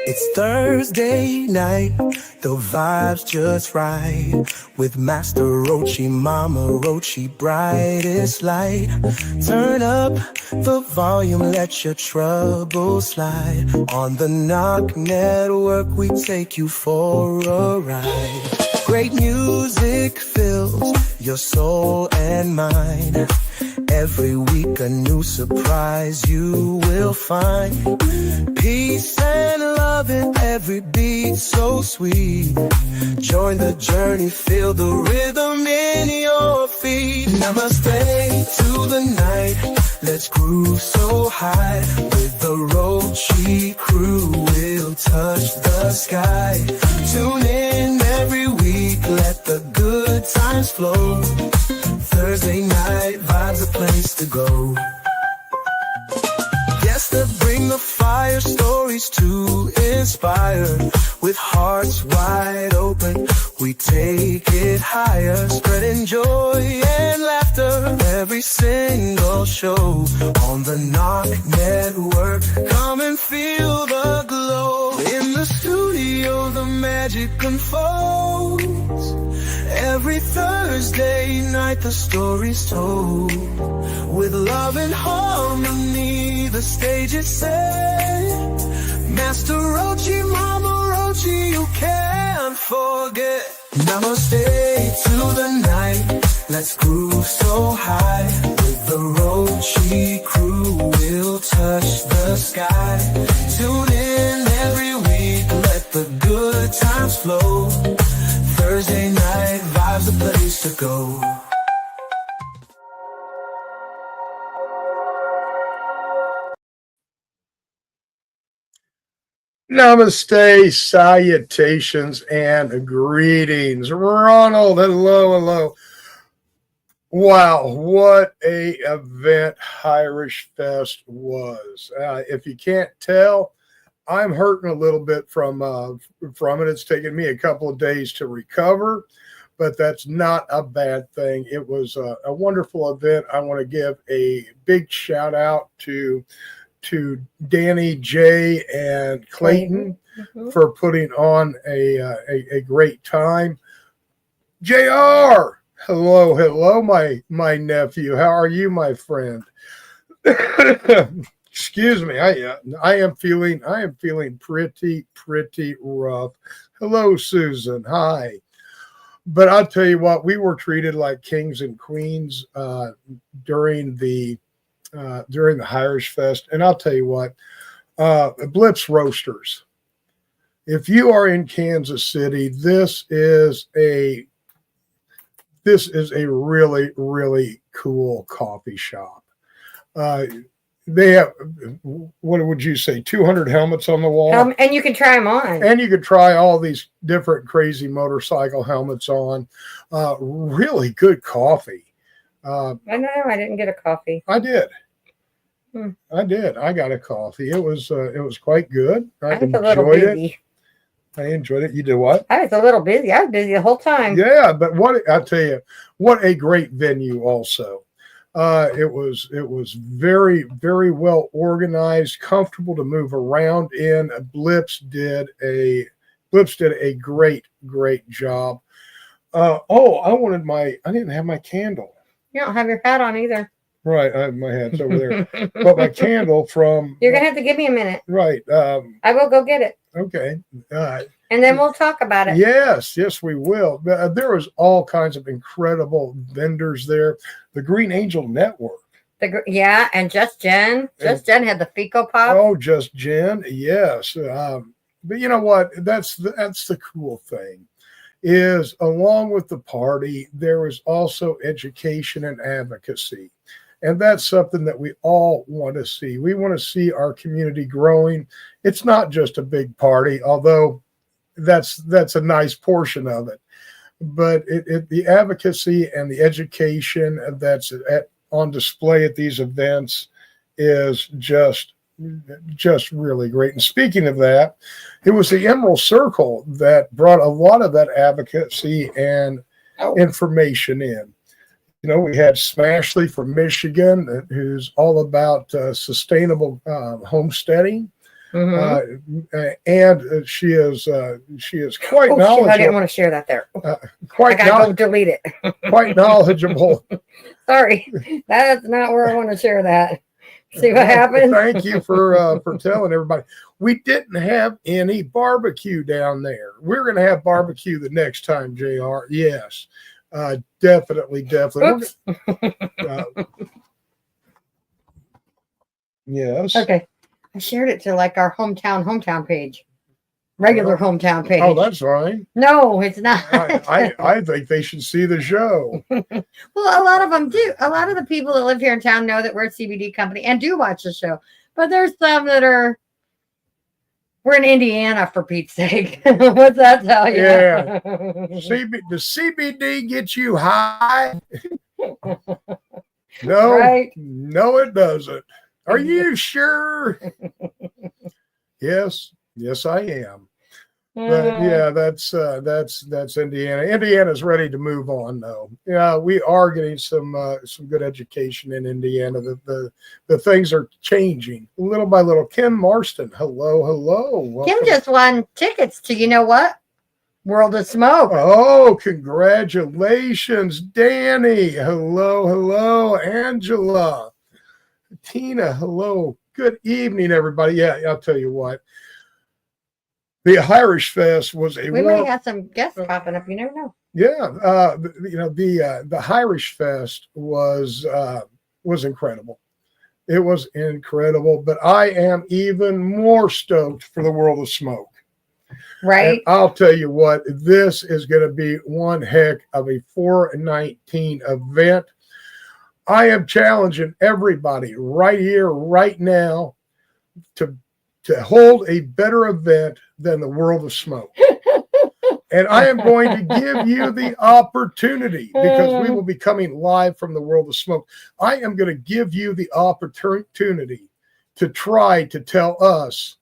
It's Thursday night, the vibe's just right. With Master Roachee Momma Roachee, brightest light. Turn up the volume, let your troubles slide. On the NOK Network, we take you for a ride. Great music fills your soul and mind. Every week a new surprise you will find. Peace and love in every beat so sweet. Join the journey, feel the rhythm in your feet. Namaste to the night, let's groove so high. With the Roachee crew, we'll touch the sky. Tune in every week, let the good times flow. Thursday night vibes, a place to go. Guests that bring the fire, stories to inspire. With hearts wide open, we take it higher. Spreading joy and laughter every single show. On the NOK Network, come and feel the glow. In the studio, the magic unfolds. Every Thursday night the story's told. With love and harmony the stage is set. Master Roachee Momma Roachee, you can't forget. Namaste to the night, let's groove so high. With the Roachee crew, we'll touch the sky. Tune in every week, let the good times flow. Thursday night vibes, a place to go. Namaste, salutations, and greetings. Ronald, hello, hello. Wow, what a event Irish Fest was. If you can't tell, I'm hurting a little bit from it. It's taken me a couple of days to recover, but that's not a bad thing. It was a wonderful event. I want to give a big shout out to Danny, Jay, and Clayton for putting on a great time. JR, hello, my nephew. How are you, my friend? Excuse me. I am feeling pretty rough. Hello, Susan. Hi. But I'll tell you what, we were treated like kings and queens during the Irish Fest, and I'll tell you what, Blitz Roasters. If you are in Kansas City, this is a really, really cool coffee shop. They have, what would you say, 200 helmets on the wall? And you can try them on. And you could try all these different crazy motorcycle helmets on. Really good coffee. I know, I didn't get a coffee. I did. I did. I got a coffee. It was quite good. I was a little busy. I enjoyed it. You did what? I was a little busy. I was busy the whole time. Yeah, but I'll tell you, what a great venue also. It was very, very well organized, comfortable to move around in. Blips did a great job. I didn't have my candle. You don't have your hat on either. Right, my hat's over there. But my candle from... You're going to have to give me a minute. Right. I will go get it. Okay. And then we'll talk about it. Yes, we will. There was all kinds of incredible vendors there. The Green Angel Network. And Just Jen. Jen had the Fico Pop. Oh, Just Jen, yes. But you know what? That's the cool thing. Is along with the party, there was also education and advocacy. And that's something that we all want to see. We want to see our community growing. It's not just a big party, although that's a nice portion of it. But the advocacy and the education that's on display at these events is just really great. And speaking of that, it was the Emerald Circle that brought a lot of that advocacy and information in. You know, we had Smashley from Michigan, who's all about sustainable homesteading. And she is quite knowledgeable. I didn't want to share that there. Quite I gotta go delete it. Quite knowledgeable. Sorry, that's not where I want to share that. See what happens. Thank you for telling everybody. We didn't have any barbecue down there. We're going to have barbecue the next time, JR. Yes, definitely. Oops. Yes. Okay. I shared it to like our hometown page. Regular hometown page. Oh, that's fine. No, it's not. I think they should see the show. Well, a lot of them do. A lot of the people that live here in town know that we're a CBD company and do watch the show. But there's some that we're in Indiana, for Pete's sake. What's that tell you? Yeah. Does CBD get you high? No, right? No, it doesn't. Are you sure? Yes, I am. But yeah, that's Indiana. Indiana's ready to move on, though. Yeah, we are getting some good education in Indiana. The things are changing little by little. Kim Marston, hello. Welcome. Kim just won tickets to, you know what? World of Smoke. Oh, congratulations, Danny. Hello, Angela. Tina, hello. Good evening, everybody. Yeah, I'll tell you what. The Irish Fest was we may have some guests popping up. You never know. Yeah, the Irish Fest was incredible. It was incredible. But I am even more stoked for the World of Smoke. Right. And I'll tell you what. This is going to be one heck of a 419 event. I am challenging everybody right here, right now, to hold a better event than the World of Smoke. And I am going to give you the opportunity, because we will be coming live from the World of Smoke. I am going to give you the opportunity to try to tell us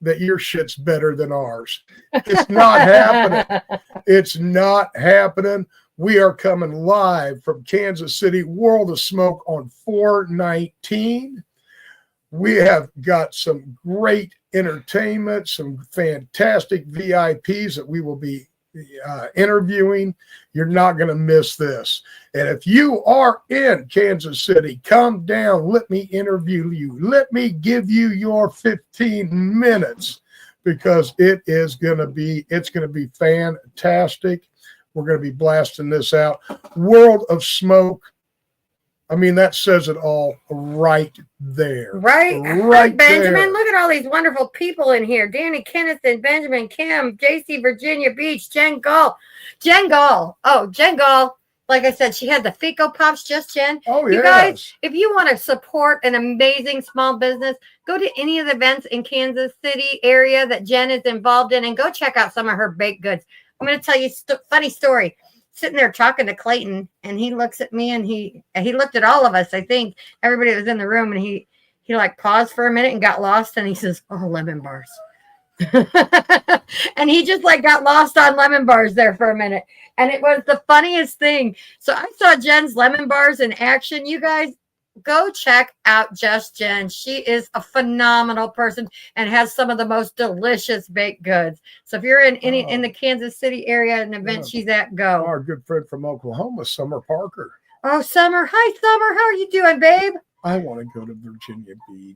that your shit's better than ours. It's not happening. It's not happening. We are coming live from Kansas City, World of Smoke on 4/19. We have got some great entertainment, some fantastic VIPs that we will be interviewing. You're not going to miss this. And if you are in Kansas City, come down. Let me interview you. Let me give you your 15 minutes, because it's going to be fantastic. We're going to be blasting this out. World of Smoke. I mean, that says it all right there. Right Benjamin, there. Look at all these wonderful people in here. Danny Kennison, Benjamin Kim, JC Virginia Beach, Jen Gall. Oh, Jen Gall. Like I said, she had the Fico Pops, just Jen. Oh, you guys, if you want to support an amazing small business, go to any of the events in Kansas City area that Jen is involved in and go check out some of her baked goods. I'm going to tell you a funny story. Sitting there talking to Clayton, and he looks at me, and he looked at all of us. I think everybody that was in the room, and he like paused for a minute and got lost, and he says, "Oh, lemon bars," and he just like got lost on lemon bars there for a minute, and it was the funniest thing. So I saw Jen's lemon bars in action. You guys, go check out Just Jen. She is a phenomenal person and has some of the most delicious baked goods. So if you're in the Kansas City area, an event she's at, go. Our good friend from Oklahoma, Summer Parker. Oh, Summer. Hi, Summer. How are you doing, babe? I want to go to Virginia Beach.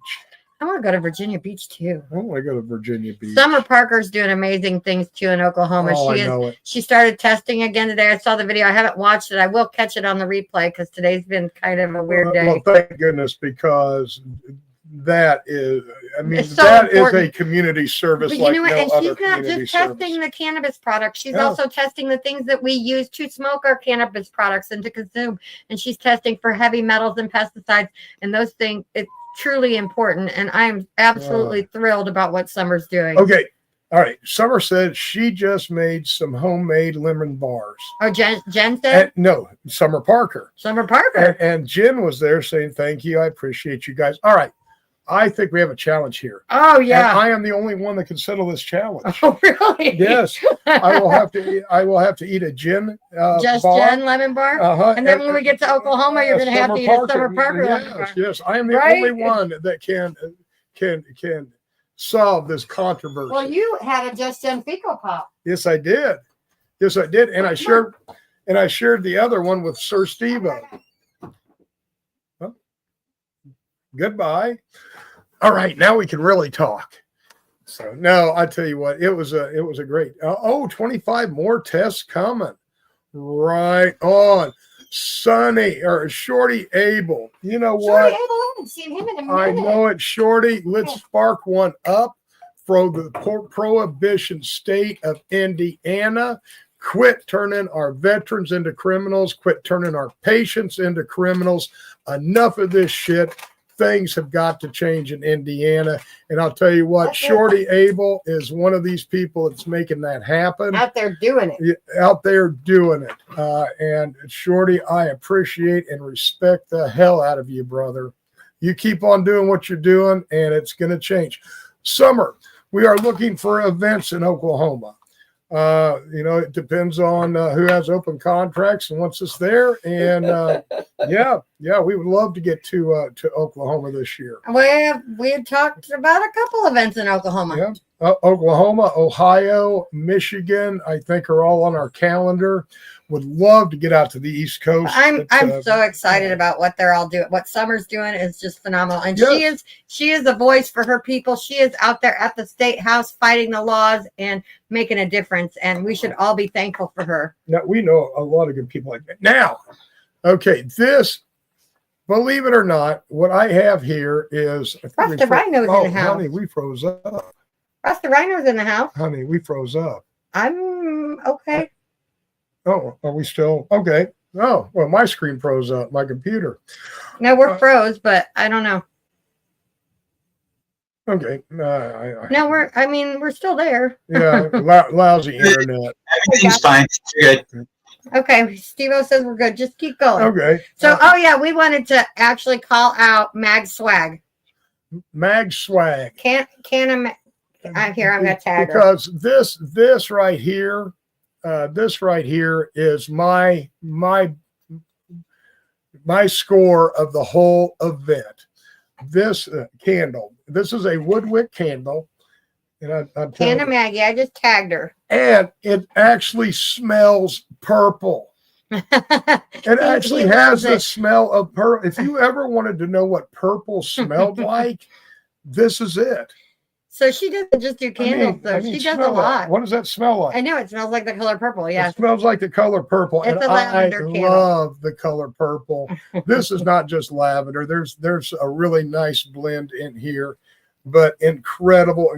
I want to go to Virginia Beach too. I want to go to Virginia Beach. Summer Parker's doing amazing things too in Oklahoma. Oh, she started testing again today. I saw the video. I haven't watched it. I will catch it on the replay because today's been kind of a weird day. Well, thank goodness, because that is, a community service. But you know what? And she's not just testing the cannabis products. She's also testing the things that we use to smoke our cannabis products and to consume. And she's testing for heavy metals and pesticides and those things. It's truly important, and I'm absolutely thrilled about what Summer's doing. Okay, all right. Summer said she just made some homemade lemon bars. Oh, Jen said? No, Summer Parker. Summer Parker. And Jen was there saying, "Thank you, I appreciate you guys." All right, I think we have a challenge here. Oh And yeah. I am the only one that can settle this challenge. Oh really? Yes, I will have to eat a gin Just bar. gin lemon bar. Uh-huh. And then when we get to Oklahoma, you're going to have to eat a Summer Parker lemon bar. Yes, I am the Right? only one that can solve this controversy. Well, you had a Just Gin Fecal Pop. Yes, I did. Yes, I did, and I shared the other one with Sir Steve-O. Well, goodbye. All right, now we can really talk. So no, I tell you what, it was a great. 25 more tests coming. Right on. Sonny or Shorty Abel. You know what? Shorty Abel, I haven't seen him in a minute. I know it, Shorty. Let's spark one up for the prohibition state of Indiana. Quit turning our veterans into criminals. Quit turning our patients into criminals. Enough of this shit. Things have got to change in Indiana. And I'll tell you what, Shorty Abel is one of these people that's making that happen. Out there doing it. Out there doing it. And Shorty, I appreciate and respect the hell out of you, brother. You keep on doing what you're doing, and it's going to change. Summer, we are looking for events in Oklahoma. It depends on who has open contracts and wants us there. And we would love to get to Oklahoma this year. We had talked about a couple events in Oklahoma. Yeah. Oklahoma, Ohio, Michigan, I think are all on our calendar. Would love to get out to the East Coast. I'm so excited about what they're all doing. What Summer's doing is just phenomenal. And she is a voice for her people. She is out there at the state house fighting the laws and making a difference. And we should all be thankful for her. Now, we know a lot of good people like that. Now, okay, this, believe it or not, what I have here is Rasta Rhino's in the house. Honey, we froze up. Rasta Rhino's in the house. Honey, we froze up. I'm okay. Oh, are we still okay? Oh, well, my screen froze up, my computer. No, we're froze, but I don't know. Okay. No, we're still there. Yeah, lousy internet. Everything's fine. You're good. Okay, Steve-O says we're good. Just keep going. Okay. So, we wanted to actually call out Mag Swag. Mag Swag. Here, I'm gonna tag her. Because this right here is my score of the whole event. This candle. This is a woodwick candle, and I'm Hannah Maggie. I just tagged her, and it actually smells purple. It actually has the smell of purple. If you ever wanted to know what purple smelled like, this is it. So she doesn't just do candles, though. She does a lot. What does that smell like? I know it smells like the color purple. Yeah, it smells like the color purple, it's and a lavender I candle. love the color purple. This is not just lavender. There's a really nice blend in here, but incredible.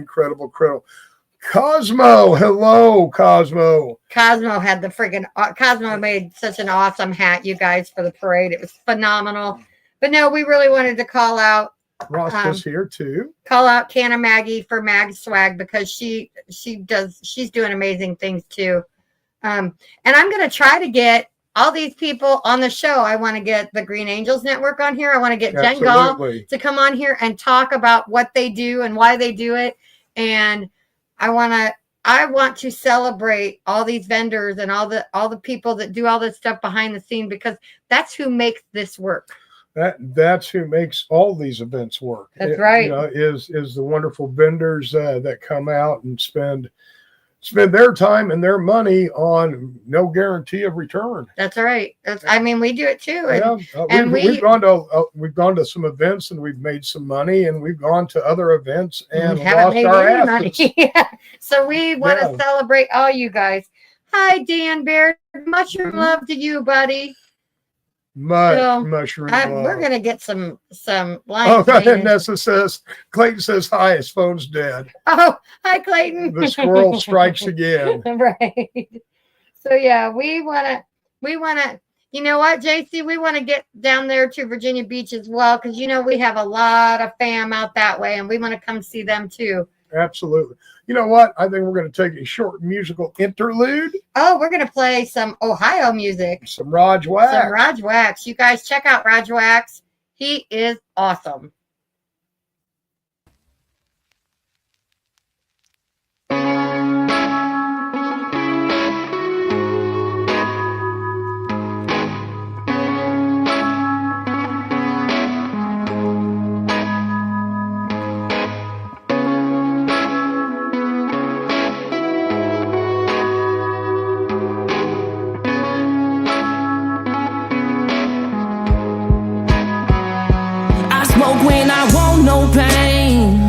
Cosmo, hello, Cosmo. Cosmo had the freaking Cosmo made such an awesome hat, you guys, for the parade. It was phenomenal. But no, we really wanted to call out. Ross here too. Call out Canna Maggie for Mag Swag because she's doing amazing things too. And I'm gonna try to get all these people on the show. I want to get the Green Angels Network on here. I want to get Jen Gall to come on here and talk about what they do and why they do it. And I want to celebrate all these vendors and all the people that do all this stuff behind the scene because that's who makes this work. That's who makes all these events work. That's right. Is the wonderful vendors that come out and spend their time and their money on no guarantee of return. That's right. We do it too. We've gone to some events and we've made some money, and we've gone to other events and lost our asses. So we want to celebrate all you guys. Hi, Dan Baird. Mushroom love to you, buddy. Mushroom love. We're gonna get some lines. Oh, and Nessa says, Clayton says hi, his phone's dead. Oh, hi, Clayton. The squirrel strikes again. Right. So yeah, we wanna, you know what, JC, we want to get down there to Virginia Beach as well, because we have a lot of fam out that way, and we want to come see them too. Absolutely. You know what? I think we're going to take a short musical interlude. Oh, we're going to play some Ohio music. Some Raj Wax. You guys check out Raj Wax. He is awesome. want no pain.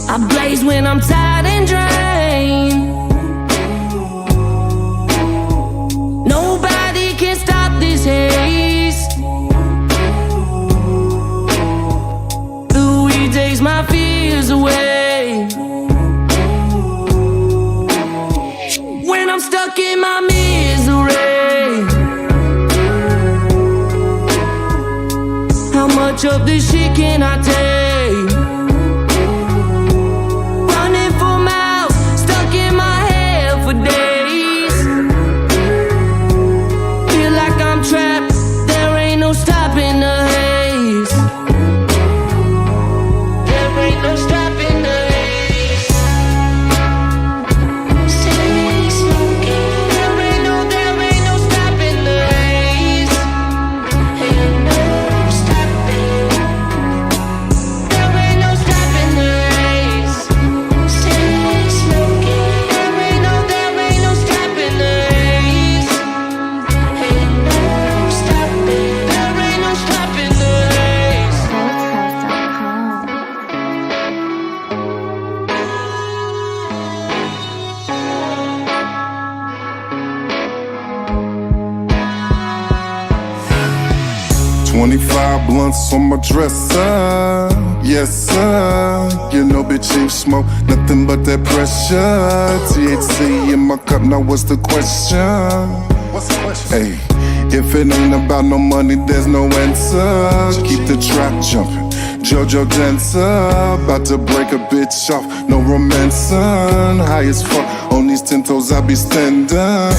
I blaze when I'm tired and drained. Nobody can stop this haze. The weed takes my fears away. When I'm stuck in my misery, how much of this shit can I take? Running for miles, stuck in my head for days. Feel like I'm trapped, there ain't no stopping the haze. There ain't no stopping the haze. Stay smoking. There ain't no stopping the haze. Ain't no stopping. There ain't no stopping the haze. Stay smoking. There ain't no stopping the haze. Ain't no stopping. There ain't no stopping the haze. Podcast.com. 25 blunts on my dresser, yes sir. You know bitch ain't smoke nothing but that pressure. THC in my cup, now what's the question? Hey, if it ain't about no money, there's no answer. Keep the trap jumping, JoJo dancer. About to break a bitch off, no romancing. High as fuck, on these 10 toes I be standing.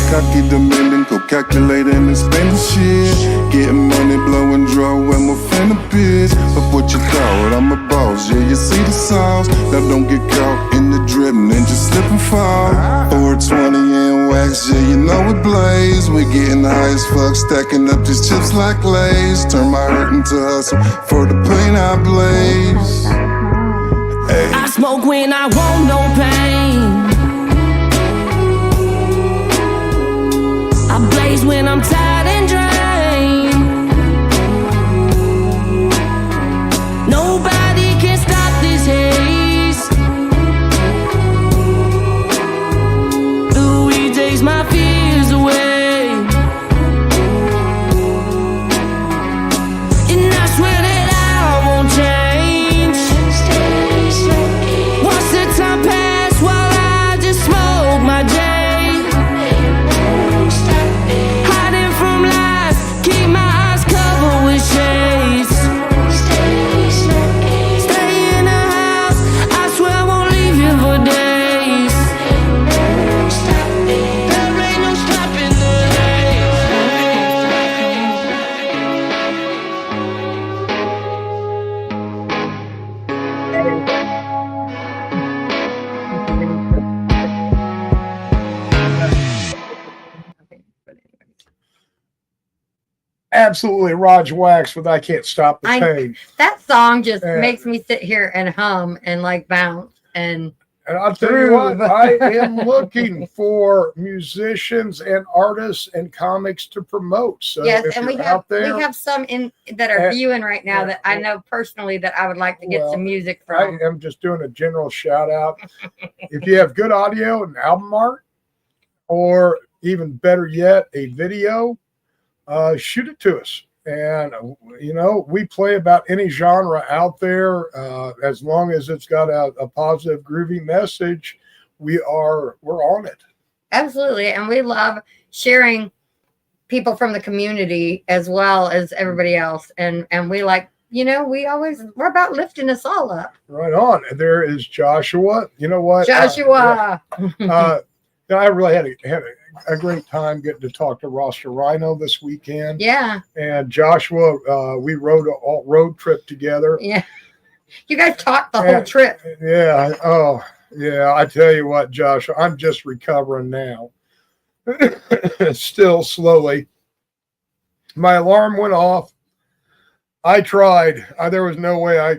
Cocky demanding, go calculating and spending shit. Getting money, blowing draw, and we're finna bitch. But what you thought, I'm a boss, yeah, you see the sauce. Now don't get caught in the drip and just slip and fall. 420 and wax, yeah, you know it blaze. We getting high as fuck, stacking up these chips like Lays. Turn my hurt into hustle for the pain I blaze. Hey. I smoke when I want no pain. I blaze when I'm tired and drained. Nobody can stop this haze. The weed takes my fears away. And I swear that I won't change. Watch the time pass while I just smoke my J. Hiding from life, keep my eyes covered with shades. Stay in the house, I swear I won't leave you for days. There ain't no stopping the Absolutely, Raj Wax with I Can't Stop the Pain. That song just Yeah. makes me sit here and hum and like bounce and And I'll tell you what, I am looking for musicians and artists and comics to promote. So yes, if and you're out there, we have some in that are And- viewing right now yeah, that I know personally that I would like to get Well, some music I from. am just doing a general shout out. If you have good audio and album art, or even better yet, a video, shoot it to us. And you know, we play about any genre out there, as long as it's got a positive, groovy message. We're on it. Absolutely, and we love sharing people from the community as well as everybody else, and we like, you know, we're about lifting us all up. Right on. And there is Joshua. You know what, Joshua. I really had a great time getting to talk to Roster Rhino this weekend. Yeah. And Joshua, we rode a road trip together. Yeah. You guys talked the whole trip. Yeah. Oh, yeah. I tell you what, Joshua, I'm just recovering now. Still slowly. My alarm went off. I tried. There was no way I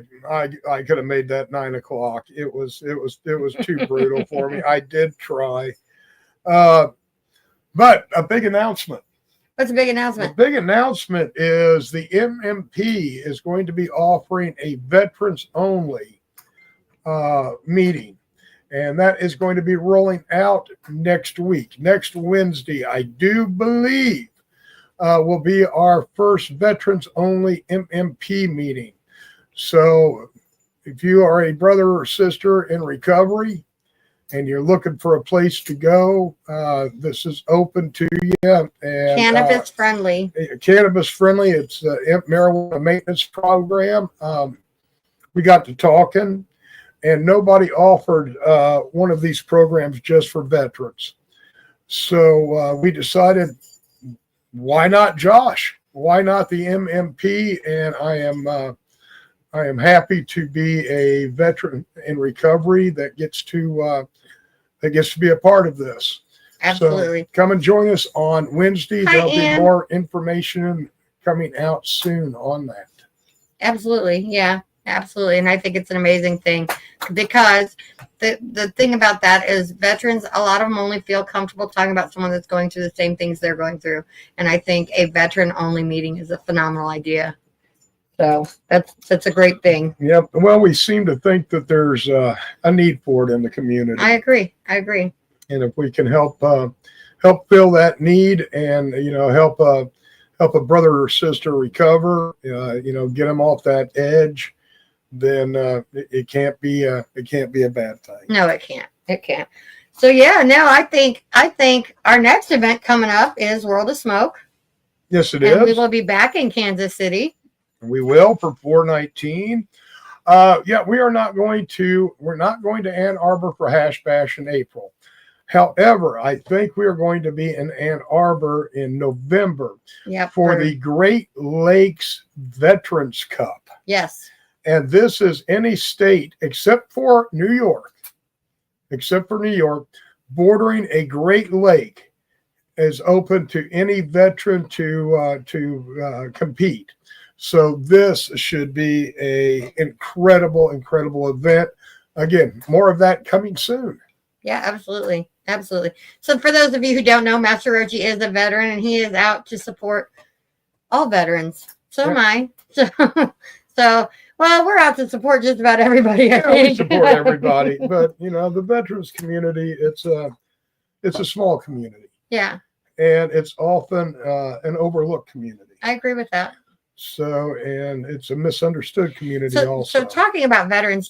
could have made that 9 o'clock. It was too brutal for me. I did try. But a big announcement. What's the big The announcement? big announcement is the MMP is going to be offering a veterans only meeting. And that is going to be rolling out next week. Next Wednesday, I do believe, will be our first veterans only MMP meeting. So if you are a brother or sister in recovery and you're looking for a place to go, this is open to you. And Cannabis friendly. Cannabis friendly. It's a marijuana maintenance program. We got to talking, and nobody offered one of these programs just for veterans. So we decided, why not Josh? Why not the MMP? And I am happy to be a veteran in recovery that gets to be a part of this. Absolutely. So come and join us on Wednesday. Hi, There'll Ann. be more information coming out soon on that. Absolutely. Yeah, absolutely. And I think it's an amazing thing, because the thing about that is veterans, a lot of them only feel comfortable talking about someone that's going through the same things they're going through. And I think a veteran only meeting is a phenomenal idea. So that's a great thing. Yep. Well, we seem to think that there's a need for it in the community. I agree. And if we can help fill that need, and help a brother or sister recover, get them off that edge, then it can't be a bad thing. No, it can't. So yeah, no, I think our next event coming up is World of Smoke. Yes, it and is. we will be back in Kansas City. We will, for 419. We're not going to Ann Arbor for Hash Bash in April. However, I think we are going to be in Ann Arbor in November for the Great Lakes Veterans Cup. Yes. And this is any state except for New York, bordering a Great Lake is open to any veteran to compete. So this should be a incredible event. Again, more of that coming soon. Yeah, absolutely. So for those of you who don't know, Master Roachee is a veteran, and he is out to support all veterans. So am I. So well, we're out to support just about everybody. I think. We support everybody, but the veterans community, it's a small community. Yeah. And it's often an overlooked community. I agree with that. So, and it's a misunderstood community also. So talking about veterans,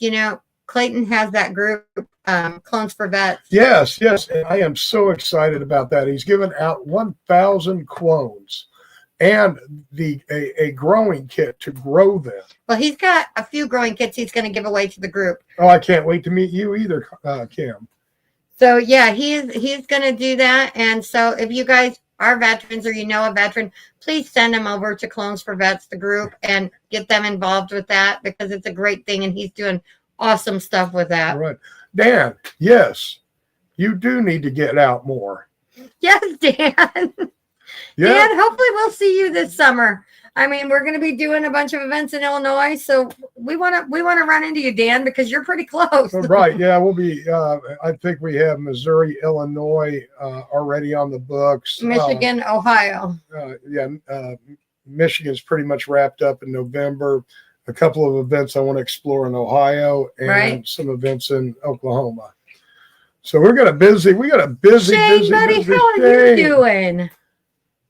Clayton has that group, Clones for Vets. Yes. And I am so excited about that. He's given out 1,000 clones and a growing kit to grow them. Well, he's got a few growing kits he's going to give away to the group. Oh, I can't wait to meet you either, Kim. So yeah, he's going to do that. And so if you guys are veterans or a veteran, please send them over to Clones for Vets, the group, and get them involved with that, because it's a great thing, and he's doing awesome stuff with that. All right. Dan, yes, you do need to get out more. Yes, Dan. Yeah. Dan, hopefully we'll see you this summer. I mean, we're going to be doing a bunch of events in Illinois, so we want to run into you, Dan, because you're pretty close. Right. Yeah, we'll be. I think we have Missouri, Illinois already on the books. Michigan, Ohio. Michigan's pretty much wrapped up in November. A couple of events I want to explore in Ohio, and some events in Oklahoma. So we got a busy, Shane, buddy, busy how are Shane. you doing?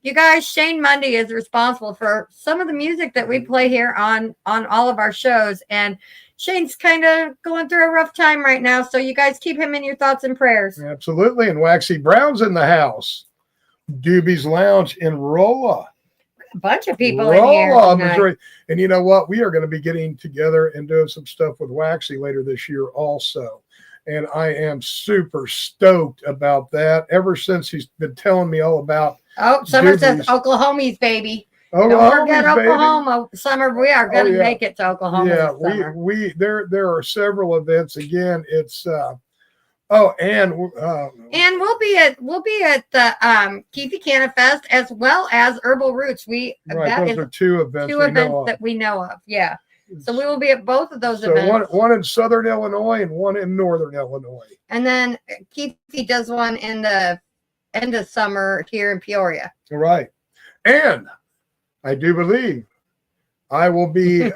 You guys, Shane Mundy is responsible for some of the music that we play here on all of our shows. And Shane's kind of going through a rough time right now. So you guys keep him in your thoughts and prayers. Absolutely. And Waxy Brown's in the house. Doobie's Lounge in Rolla. A bunch of people in here. Missouri. And you know what? We are going to be getting together and doing some stuff with Waxy later this year also. And I am super stoked about that. Ever since he's been telling me all about. Oh, Summer says Oklahoma's, baby. Don't forget Oklahoma. Baby. Summer, we are going to make it to Oklahoma. Yeah, there are several events. Again, it's and we'll be at the Keefe Canna Fest as well as Herbal Roots. Those are two events that we know of. Yeah. So we will be at both of those events. One in Southern Illinois and one in Northern Illinois. And then Keefe does one in the end of summer here in Peoria. Right. And I do believe I will be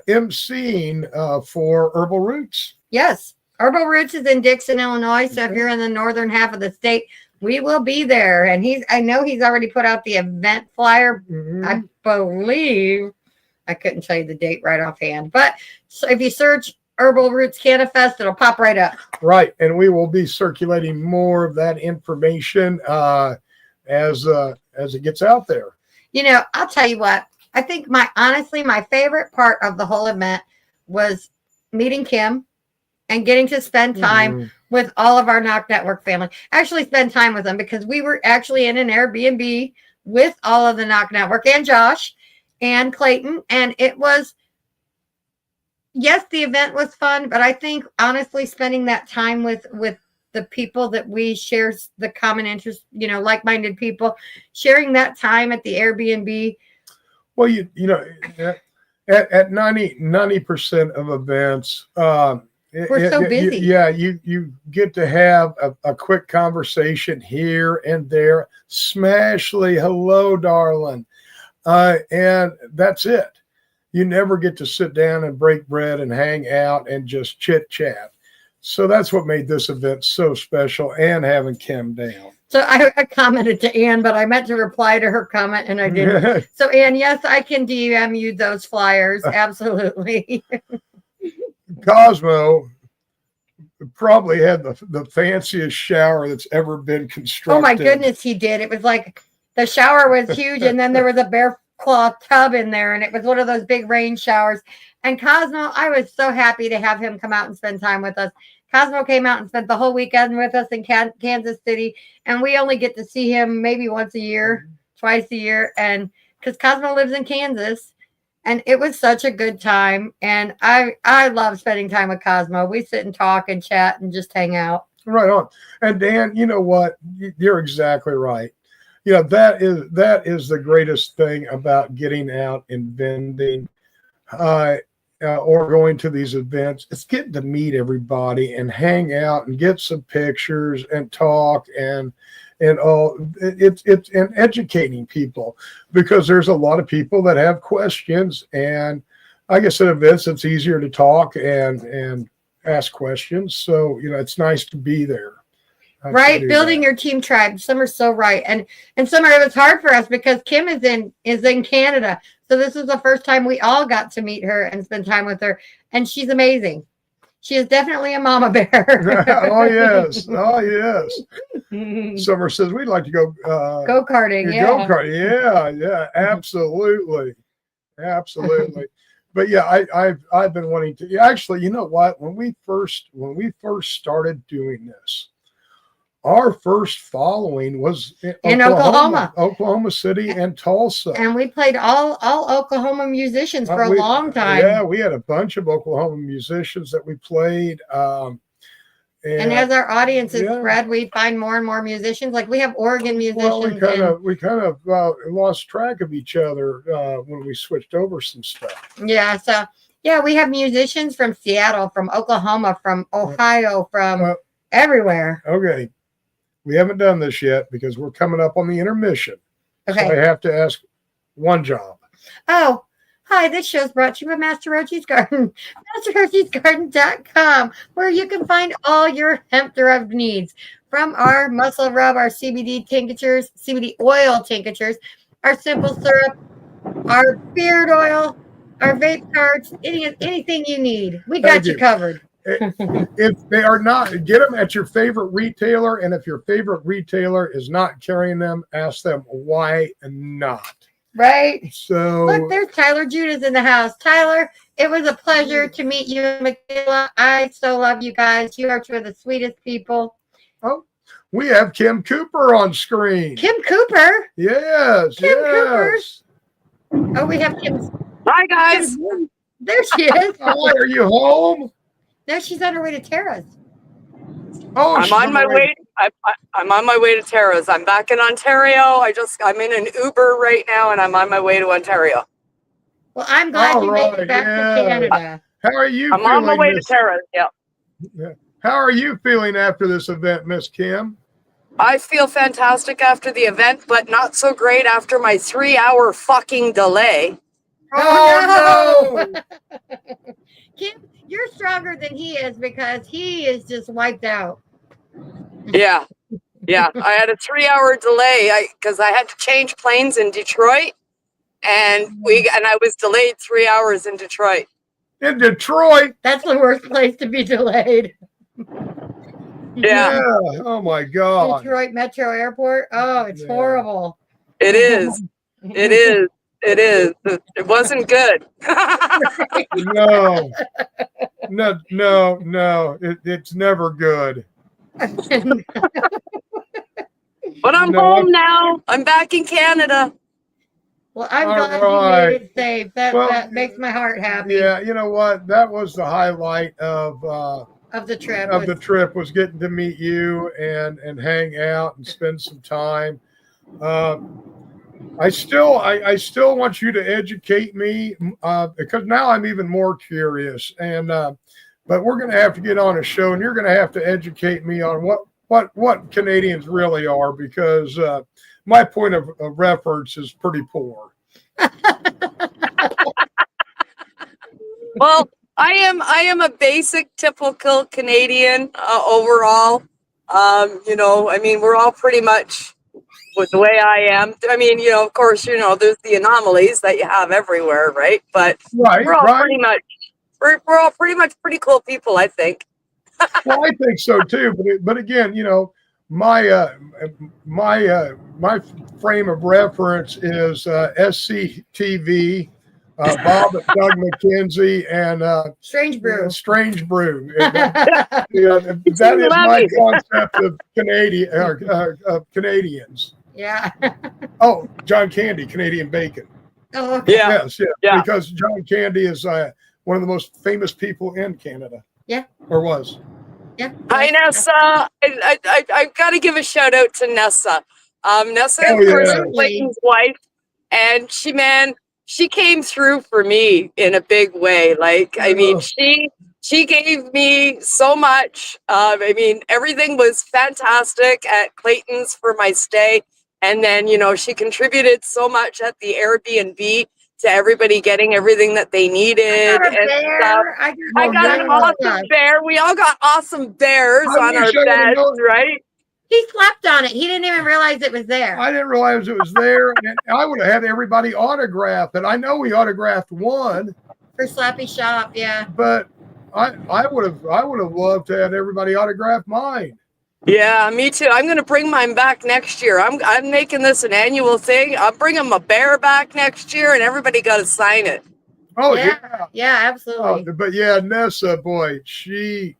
emceeing for Herbal Roots. Yes. Herbal Roots is in Dixon, Illinois. So if you're in the northern half of the state, we will be there. And I know he's already put out the event flyer. Mhm. I believe I couldn't tell you the date right offhand. But so if you search Herbal Roots Canafest, it'll pop right up. Right. And we will be circulating more of that information as it gets out there. You know, I'll tell you what. I think honestly, my favorite part of the whole event was meeting Kim and getting to spend time with all of our NOK Network family. Actually spend time with them because we were actually in an Airbnb with all of the NOK Network and Josh and Clayton. And it was, yes, the event was fun, but I think honestly spending that time with the people that we share the common interest, you know, like-minded people, sharing that time at the Airbnb. Well, you know, at 90% of events, we're so busy. You get to have a quick conversation here and there. Smashly, hello, darling. And that's it. You never get to sit down and break bread and hang out and just chit chat. So that's what made this event so special, and having Kim down. So I commented to Ann, but I meant to reply to her comment and I didn't. So Ann, yes, I can DM you those flyers. Absolutely. Cosmo probably had the fanciest shower that's ever been constructed. Oh my goodness, he did. It was like the shower was huge, and then there was a bear claw tub in there, and it was one of those big rain showers. And Cosmo, I was so happy to have him come out and spend time with us. Cosmo came out and spent the whole weekend with us in Kansas City, and we only get to see him maybe once a year, twice a year, and because Cosmo lives in Kansas. And it was such a good time. And I love spending time with Cosmo. We sit and talk and chat and just hang out. Right on. And Dan, you know what? You're exactly right. You know, that is the greatest thing about getting out and vending or going to these events. It's getting to meet everybody and hang out and get some pictures and talk and all. It's and educating people, because there's a lot of people that have questions, and I guess at events it's easier to talk and ask questions. So, you know, it's nice to be there. Right, building your team tribe. Some are so right, and some are. It was hard for us because Kim is in Canada, so this is the first time we all got to meet her and spend time with her, and she's amazing. She is definitely a mama bear. Oh yes, oh yes. Summer says we'd like to go go-karting. Yeah, go-karting. Yeah, absolutely, absolutely. But yeah, I've been wanting to. Actually, you know what? When we first started doing this, our first following was in Oklahoma City and Tulsa. And we played all Oklahoma musicians for a long time. Yeah, we had a bunch of Oklahoma musicians that we played. And as our audience is spread, we find more and more musicians. Like we have Oregon musicians. Well, we kind of lost track of each other when we switched over some stuff. Yeah, so we have musicians from Seattle, from Oklahoma, from Ohio, from everywhere. Okay. We haven't done this yet because we're coming up on the intermission. Okay. So I have to ask one job. Oh, hi. This show is brought to you by Master Roachee's Garden. MasterRoachee'sGarden.com, where you can find all your hemp-derived needs. From our muscle rub, our CBD tinctures, CBD oil tinctures, our simple syrup, our beard oil, our vape carts, anything you need. We got you covered. If they are not, get them at your favorite retailer, and if your favorite retailer is not carrying them, ask them why not. Right. So look, there's Tyler Judas in the house. Tyler, it was a pleasure to meet you and Michaela. I so love you guys. You are two of the sweetest people. Oh, we have Kim Cooper on screen. Kim Cooper? Yes. Kim Cooper. Oh, we have Kim. Hi guys. There she is. Hi, are you home? No, she's on her way to Tara's. Oh, I'm on my way. I'm on my way to Tara's. I'm back in Ontario. I'm in an Uber right now, and I'm on my way to Ontario. Well, I'm glad you made it back to Canada. How are you? I'm on my way to Tara's. Yeah. How are you feeling after this event, Miss Kim? I feel fantastic after the event, but not so great after my 3-hour fucking delay. Oh, no! Kim, you're stronger than he is because he is just wiped out. Yeah. Yeah. I had a 3-hour delay because I had to change planes in Detroit, and I was delayed 3 hours in Detroit. In Detroit? That's the worst place to be delayed. Yeah. Oh my God. Detroit Metro Airport. Oh, it's horrible. It is. It is. It is. It wasn't good. No. No. It's never good. But I'm home now. I'm back in Canada. Well, I'm All glad right. you made it safe. That makes my heart happy. Yeah, you know what? That was the highlight of the trip. The trip was getting to meet you and hang out and spend some time. I still want you to educate me because now I'm even more curious. And but we're going to have to get on a show, and you're going to have to educate me on what Canadians really are, because my point of reference is pretty poor. Well, I am a basic, typical Canadian overall. You know, I mean, we're all pretty much with the way I am. I mean, you know, of course, you know, there's the anomalies that you have everywhere, right? But we're all pretty much we're all pretty much pretty cool people, I think. Well, I think so too. But again, you know, my frame of reference is SCTV, Bob and Doug McKenzie, and Strange Brew. Strange Brew. That is my concept of Canadians. Yeah. Oh, John Candy, Canadian bacon. Oh, okay. Yes. Because John Candy is one of the most famous people in Canada. Yeah. Or was. Yeah. Hi, Nessa. I've got to give a shout out to Nessa. Nessa, of course, is Clayton's wife, and she came through for me in a big way. Like, I mean, she gave me so much. I mean, everything was fantastic at Clayton's for my stay. And then, you know, she contributed so much at the Airbnb to everybody getting everything that they needed. I got an awesome bear. We all got awesome bears on our beds, right? He slept on it. He didn't even realize it was there. I didn't realize it was there. And I would have had everybody autograph it. I know we autographed one for Slappy Shop, yeah. But I would have loved to have everybody autograph mine. Yeah, me too. I'm going to bring mine back next year. I'm making this an annual thing. I'm bringing my bear back next year, and everybody got to sign it. Oh yeah, absolutely. Oh, but yeah, Nessa, boy, she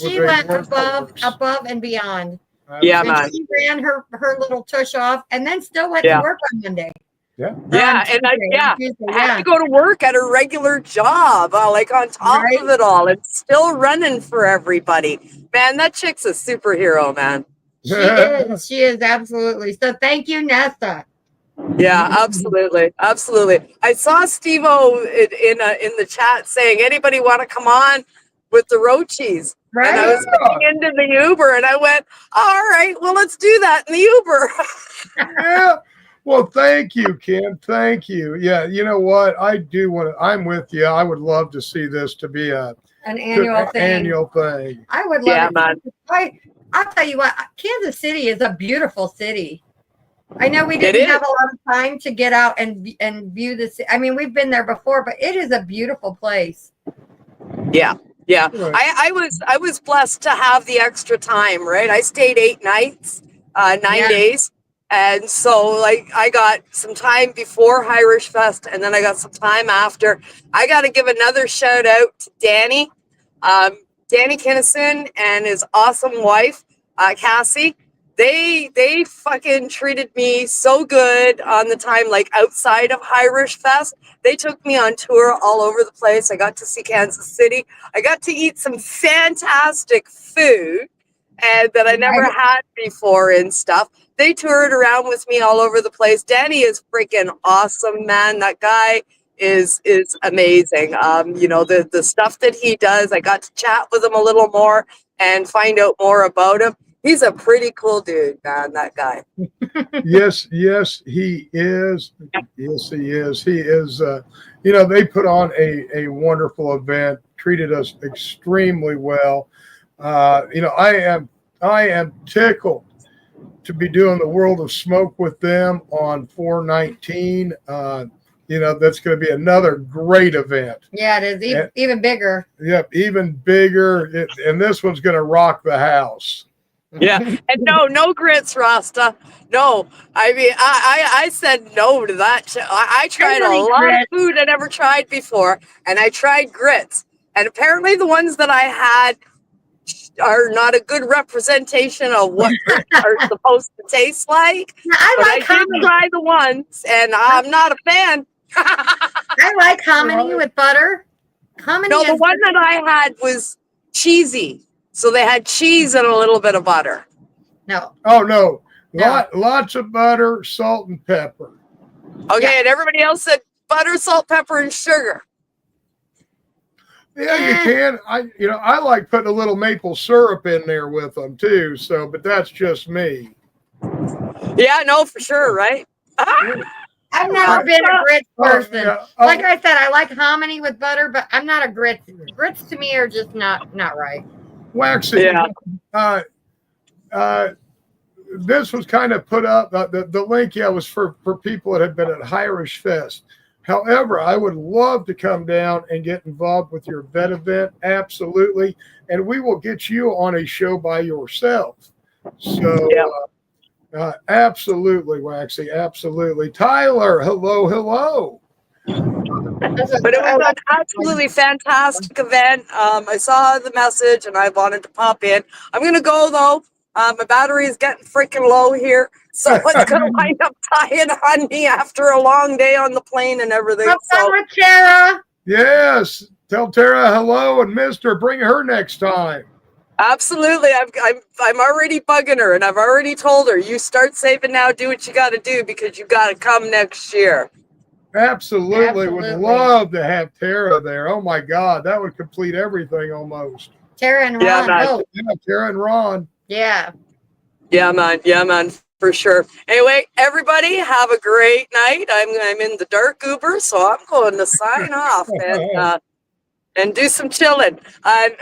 went above and beyond. Yeah, and man. She ran her little tush off, and then still went to work on Monday. Yeah. I had to go to work at a regular job, like on top of it all, and still running for everybody. Man, that chick's a superhero, man. She is absolutely. So thank you, Nessa. Yeah, absolutely. I saw Steve-O in the chat saying, anybody want to come on with the Roachees? Right. And I was getting into the Uber, and I went, all right, well, let's do that in the Uber. Yeah. Well, thank you, Kim. Thank you. Yeah, you know what? I'm with you. I would love to see this to be an annual thing. I would love it. I'll tell you what, Kansas City is a beautiful city. I know we didn't have a lot of time to get out and view this. I mean, we've been there before, but it is a beautiful place. Yeah. Yeah. Right. I was blessed to have the extra time, right? I stayed 8 nights, 9 days. And so, like, I got some time before Irish Fest, and then I got some time after. I got to give another shout out to Danny Kinnison and his awesome wife, Cassie. They fucking treated me so good on the time, like outside of Irish Fest. They took me on tour all over the place. I got to see Kansas City. I got to eat some fantastic food and that I never had before and stuff. They toured around with me all over the place. Danny is freaking awesome, man. That guy is amazing. You know, the stuff that he does, I got to chat with him a little more and find out more about him. He's a pretty cool dude, man, that guy. Yes, he is. Yes, he is. He is. They put on a wonderful event, treated us extremely well. I am tickled to be doing the World of Smoke with them on 4/19. That's going to be another great event. Yeah, it is even bigger. Yep, even bigger. And this one's going to rock the house. Yeah, and no grits, Rasta. No, I mean, I said no to that. I tried a lot of food I never tried before, and I tried grits, and apparently the ones that I had are not a good representation of what grits are supposed to taste like. I did try the ones, and I'm not a fan. I like hominy with butter. Hominy. No, the one that I had was cheesy. So they had cheese and a little bit of butter. No. Oh, no. Lots of butter, salt, and pepper. Okay, and everybody else said butter, salt, pepper, and sugar. Yeah, you can. I like putting a little maple syrup in there with them too. So, but that's just me. Yeah, no, for sure, right? I've never been a grits person. Yeah. Like I said, I like hominy with butter, but I'm not a grits. Grits to me are just not right. Waxy. Yeah. This was kind of put up. The link, was for people that had been at Irish Fest. However, I would love to come down and get involved with your vet event. Absolutely. And we will get you on a show by yourself. So, absolutely, Waxy. Absolutely. Tyler, hello. But it was an absolutely fantastic event. I saw the message and I wanted to pop in. I'm going to go, though. My battery is getting freaking low here. Someone's going to wind up tying on me after a long day on the plane and everything. Have fun with Tara. Yes. Tell Tara hello and mister. Bring her next time. Absolutely. I'm already bugging her, and I've already told her, you start saving now, do what you got to do, because you got to come next year. Absolutely. Would love to have Tara there. Oh my God, that would complete everything almost. Tara and Ron. Yeah, Tara and Ron. Yeah. Yeah, man, for sure. Anyway, everybody have a great night. I'm in the dark Uber, so I'm going to sign off and do some chilling. And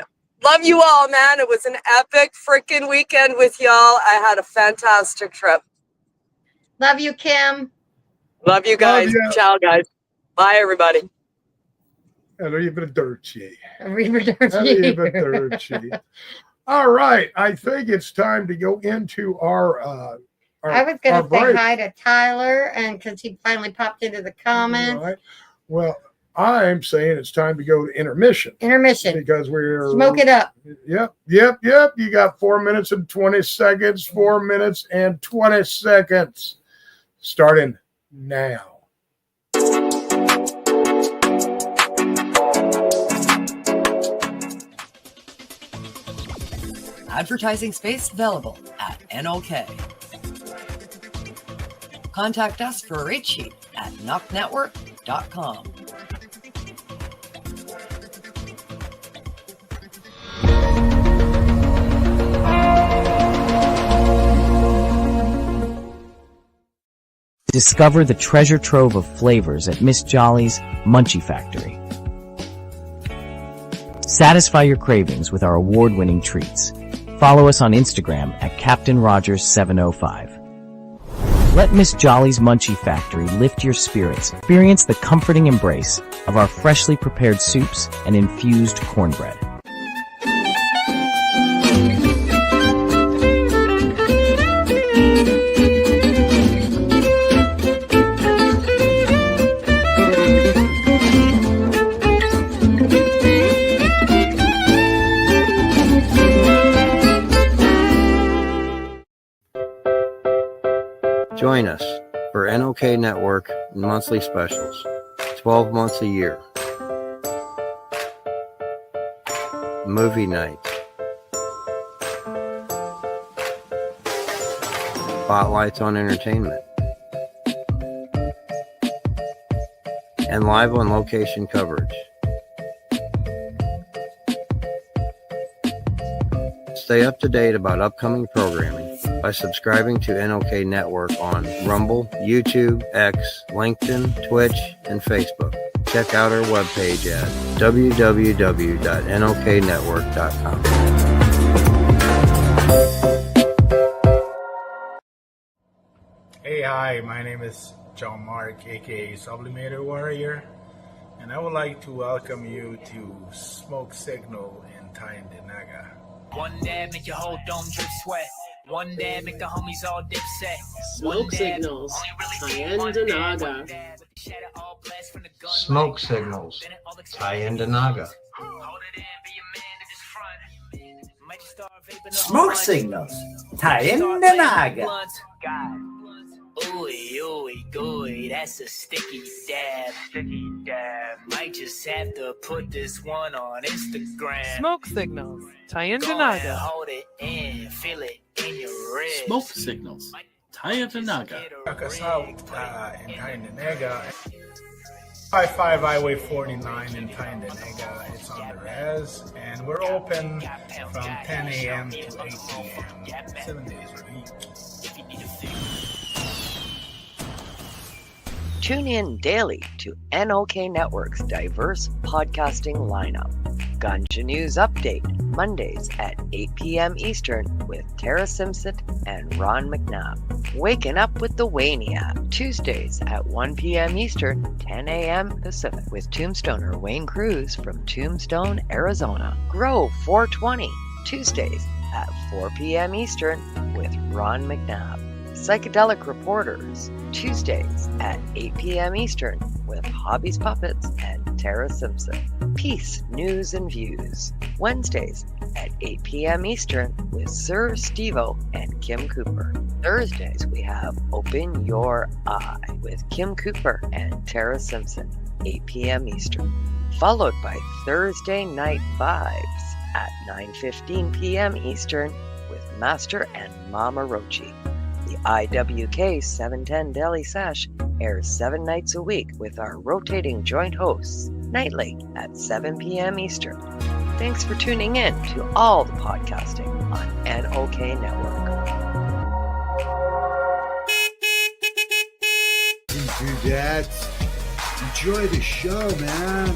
love you all, man. It was an epic freaking weekend with y'all. I had a fantastic trip. Love you, Kim. Love you guys. Ciao, guys. Bye, everybody. Arrivederci. Arrivederci. All right. I think it's time to go into our I was going to say hi to Tyler, and because he finally popped into the comments. Right. Well, I'm saying it's time to go to intermission. Because we're... Smoke it up. Yep. You got 4 minutes and 20 seconds. 4 minutes and 20 seconds. Starting now. Advertising space available at NOK. Contact us for a rate sheet at NOKNetwork.com. Discover the treasure trove of flavors at Miss Jolly's Munchie Factory. Satisfy your cravings with our award-winning treats. Follow us on Instagram at Captain Rogers 705. Let Miss Jolly's Munchie Factory lift your spirits. Experience the comforting embrace of our freshly prepared soups and infused cornbread. Join us for NOK Network monthly specials, 12 months a year. Movie night. Spotlights on entertainment. And live on location coverage. Stay up to date about upcoming programming by subscribing to NOK Network on Rumble, YouTube, X, LinkedIn, Twitch, and Facebook. Check out our webpage at www.noknetwork.com. Hey, hi, my name is John Mark, aka Sublimator Warrior, and I would like to welcome you to Smoke Signal in Tyndinaga. One dab make your whole dome drip sweat. One dab make the homies all dip set. Smoke Signals, Tyndinaga. Smoke Signals, Tyndinaga. Smoke Signals, Tyndinaga. Ooey, ooey, gooey, that's a sticky dab. Sticky dab. Might just have to put this one on Instagram. Smoke Signals, Tyndinaga. Hold it in, feel it in your wrist. Smoke Signals, Tyndinaga. Check us out in Tyndinaga. 55 Highway 49 in Tyndinaga. It's on the res, and we're open from 10 a.m. to 8 p.m. 7 days a week. Tune in daily to NOK Network's diverse podcasting lineup. Ganja News Update, Mondays at 8 p.m. Eastern with Tara Simpson and Ron McNabb. Waking Up with the Waniac, Tuesdays at 1 p.m. Eastern, 10 a.m. Pacific with Tombstoner Wayne Cruz from Tombstone, Arizona. Grow 420, Tuesdays at 4 p.m. Eastern with Ron McNabb. Psychedelic Reporters, Tuesdays at 8 p.m. Eastern with Hobbies Puppets and Tara Simpson. Peace, News and Views, Wednesdays at 8 p.m. Eastern with Sir Stevo and Kim Cooper. Thursdays we have Open Your Eye with Kim Cooper and Tara Simpson, 8 p.m. Eastern. Followed by Thursday Night Vibes at 9:15 p.m. Eastern with Master and Momma Roachee. The IWK 710 Daily Sesh airs 7 nights a week with our rotating joint hosts, nightly at 7 p.m. Eastern. Thanks for tuning in to all the podcasting on NOK Network. Dudettes, enjoy the show, man.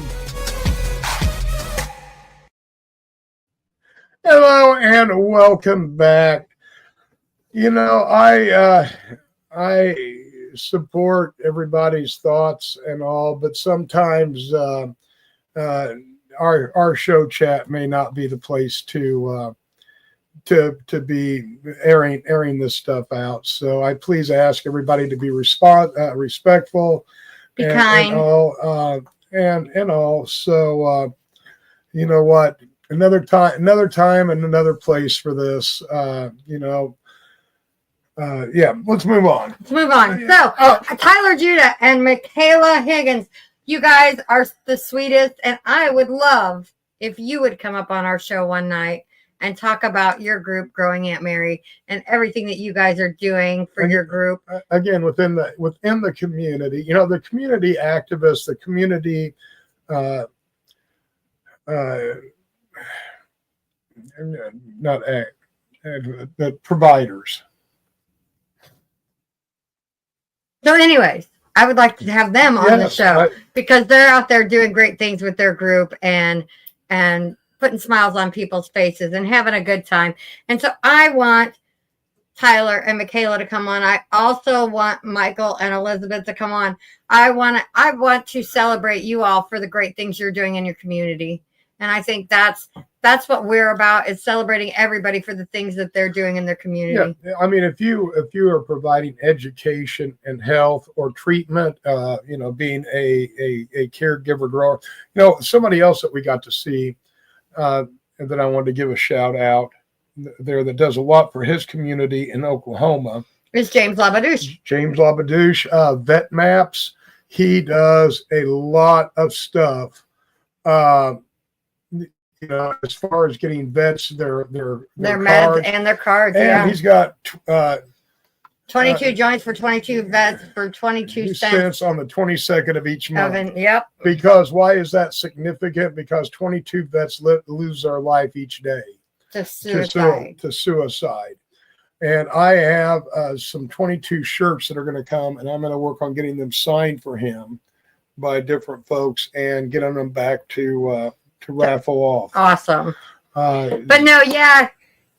Hello and welcome back. You know, I support everybody's thoughts and all, but sometimes our show chat may not be the place to be airing this stuff out. So I please ask everybody to be respectful, be kind, and all. So you know what? Another time, and another place for this. Yeah, let's move on. So, Tyler Judah and Michaela Higgins, you guys are the sweetest, and I would love if you would come up on our show one night and talk about your group, Growing Aunt Mary, and everything that you guys are doing for your group. Again, within the community, you know, the community activists, the community the providers. So anyways, I would like to have them on the show because they're out there doing great things with their group and putting smiles on people's faces and having a good time. And so I want Tyler and Michaela to come on. I also want Michael and Elizabeth to come on. I want to celebrate you all for the great things you're doing in your community. And I think that's what we're about, is celebrating everybody for the things that they're doing in their community. Yeah, I mean, if you are providing education and health or treatment, you know, being a caregiver grower, you know, somebody else that we got to see and that I wanted to give a shout out there that does a lot for his community in Oklahoma is James Labadouche. Vet Maps. He does a lot of stuff. You know, as far as getting vets, their meds and their cards. And he's got 22 joints for 22 vets for 22 cents on the 22nd of each month. Yep. Because why is that significant? Because 22 vets lose their life each day. to suicide. To suicide. And I have some 22 shirts that are going to come, and I'm going to work on getting them signed for him by different folks and getting them back to raffle off. Awesome. But no, yeah,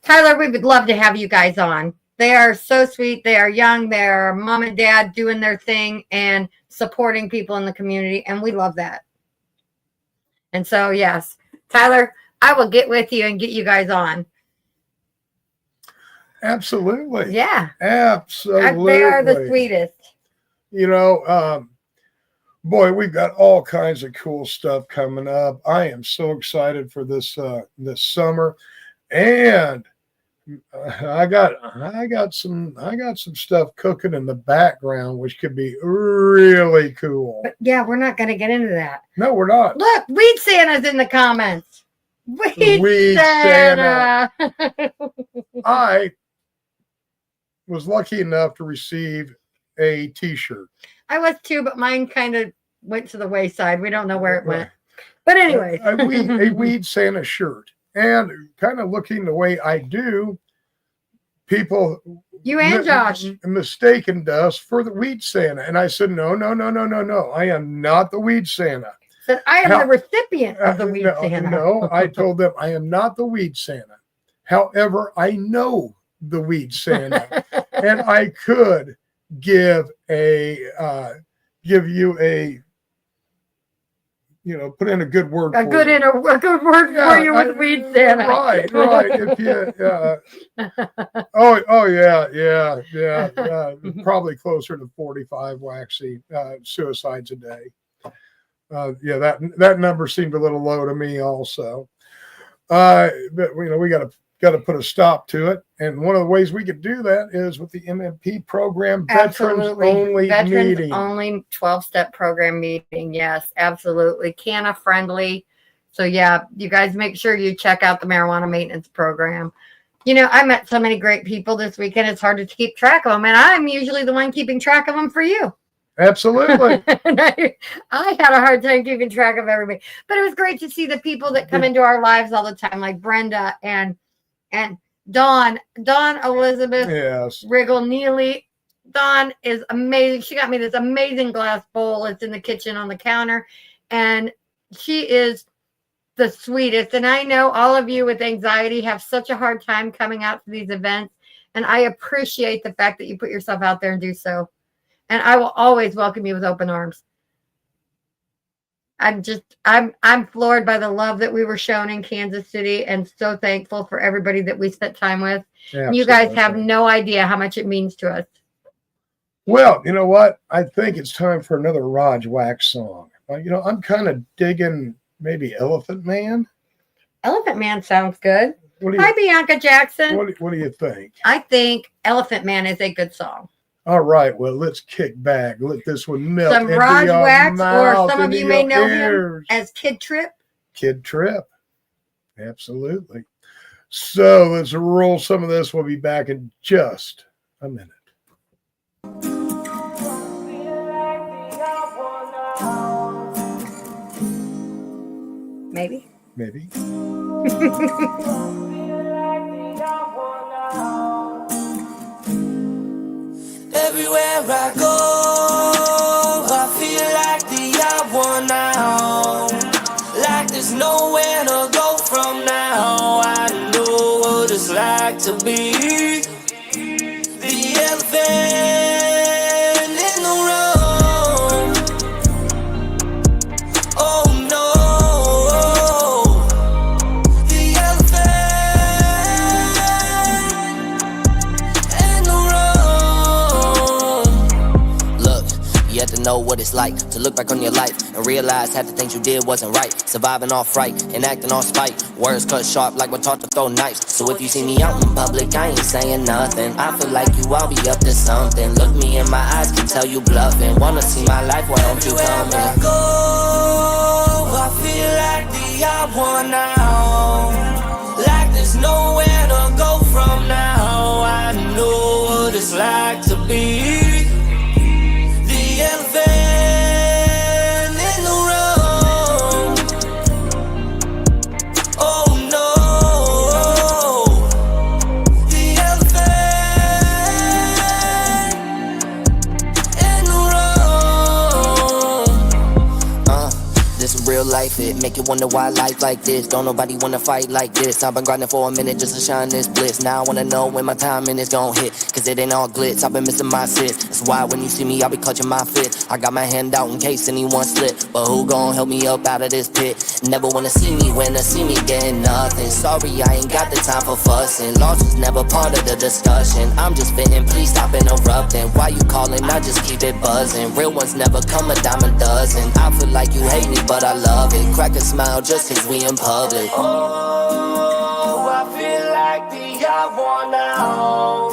Tyler, we would love to have you guys on. They are so sweet. They are young. They are mom and dad doing their thing and supporting people in the community, and we love that. And so, yes, Tyler, I will get with you and get you guys on. Absolutely. Yeah. Absolutely. They are the sweetest. You know, boy, we've got all kinds of cool stuff coming up. I am so excited for this summer, and I got some stuff cooking in the background, which could be really cool. But yeah, we're not going to get into that. No, we're not. Look, Weed Santa's in the comments. Weed Santa. I was lucky enough to receive a T-shirt. I was too, but mine kind of went to the wayside. We don't know where it went. But anyway, a Weed Santa shirt. And kind of looking the way I do, people you and Josh mistaken us for the Weed Santa. And I said, no. I am not the Weed Santa. Said I am the recipient of the Weed Santa. No, I told them I am not the Weed Santa. However, I know the Weed Santa, and I could give you a, put in a good word. A good word for you with Weed Santa. Right. If you, probably closer to 45 waxy suicides a day. That number seemed a little low to me also. But we got to put a stop to it, and one of the ways we could do that is with the MMP program, veterans only meeting. Only 12-step program meeting. Yes, absolutely. Canna friendly. So yeah, you guys make sure you check out the marijuana maintenance program. I met so many great people this weekend. It's hard to keep track of them, and I'm usually the one keeping track of them for you. Absolutely. I had a hard time keeping track of everybody, but it was great to see the people that come into our lives all the time, like Brenda and Dawn Elizabeth Riggle Neely. Dawn is amazing. She got me this amazing glass bowl. It's in the kitchen on the counter, and she is the sweetest. And I know all of you with anxiety have such a hard time coming out to these events, and I appreciate the fact that you put yourself out there and do so. And I will always welcome you with open arms. I'm floored by the love that we were shown in Kansas City, and so thankful for everybody that we spent time with. You guys have no idea how much it means to us. Well, you know what? I think it's time for another Raj Wax song. I'm kind of digging maybe Elephant Man. Elephant Man sounds good. Hi, Bianca Jackson. What do you think? I think Elephant Man is a good song. All right, well, let's kick back. Let this one melt. Some Raj Wax, or some of you may know him as Kid Trip. Kid Trip. Absolutely. So let's roll some of this. We'll be back in just a minute. Maybe. Everywhere I go, I feel like the odd one now. Like there's nowhere to go from now. I know what it's like to be the elephant in the room. Oh no, the elephant in the room. Look, you have to know what it's like to look back on your life and realize half the things you did wasn't right. Surviving off fright and acting on spite. Words cut sharp like we're taught to throw knives. So if you see me out in public, I ain't saying nothing. I feel like you all be up to something. Look me in my eyes, can tell you bluffing. Wanna see my life, why don't you come in? I go, I feel like the odd one now. Like there's nowhere to go from now. I know what it's like to be the elephant in the room. Oh no, real life, it make you wonder why life like this. Don't nobody wanna fight like this. I've been grinding for a minute just to shine this bliss. Now I wanna know when my timing is gon' hit, cause it ain't all glitz, I've been missing my sit. That's why when you see me, I'll be clutching my fit. I got my hand out in case anyone slip, but who gon' help me up out of this pit? Never wanna see me when I see me getting nothing. Sorry, I ain't got the time for fussing. Loss was never part of the discussion. I'm just fitting, please stop interrupting. Why you calling? I just keep it buzzing. Real ones never come a dime a dozen. I feel like you hate me, but I love it. Crack a smile just cause we in public. Oh, I feel like the odd one out.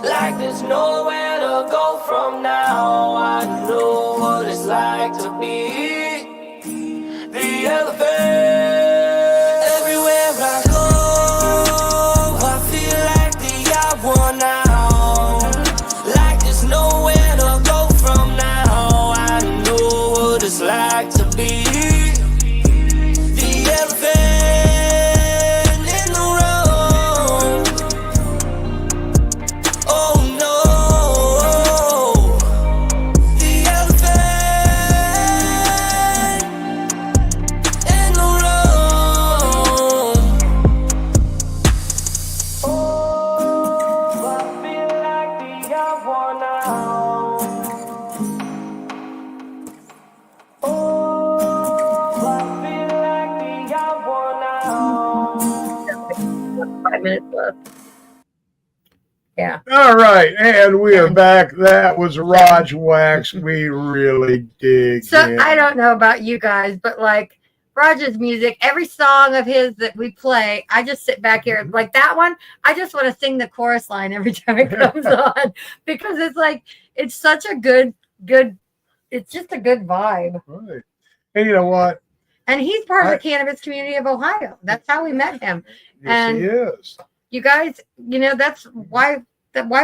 Like there's nowhere to go from now. I know what it's like to be the elephant. Everywhere I go, I feel like the odd one out. Like there's nowhere to go from now. I know what it's like to be the elephant in the room. Oh no, the elephant in the room. Oh, I feel like the odd one out. Oh, I feel like the odd one out. 5 minutes left. Yeah. All right, and we are back. That was Raj Wax. We really dig So him. I don't know about you guys, but like Roger's music, every song of his that we play, I just sit back here like that one. I just want to sing the chorus line every time it comes on because it's like it's such a good. It's just a good vibe. Right. And you know what? And he's part of the cannabis community of Ohio. That's how we met him. Yes, And he is. you guys, you know, that's why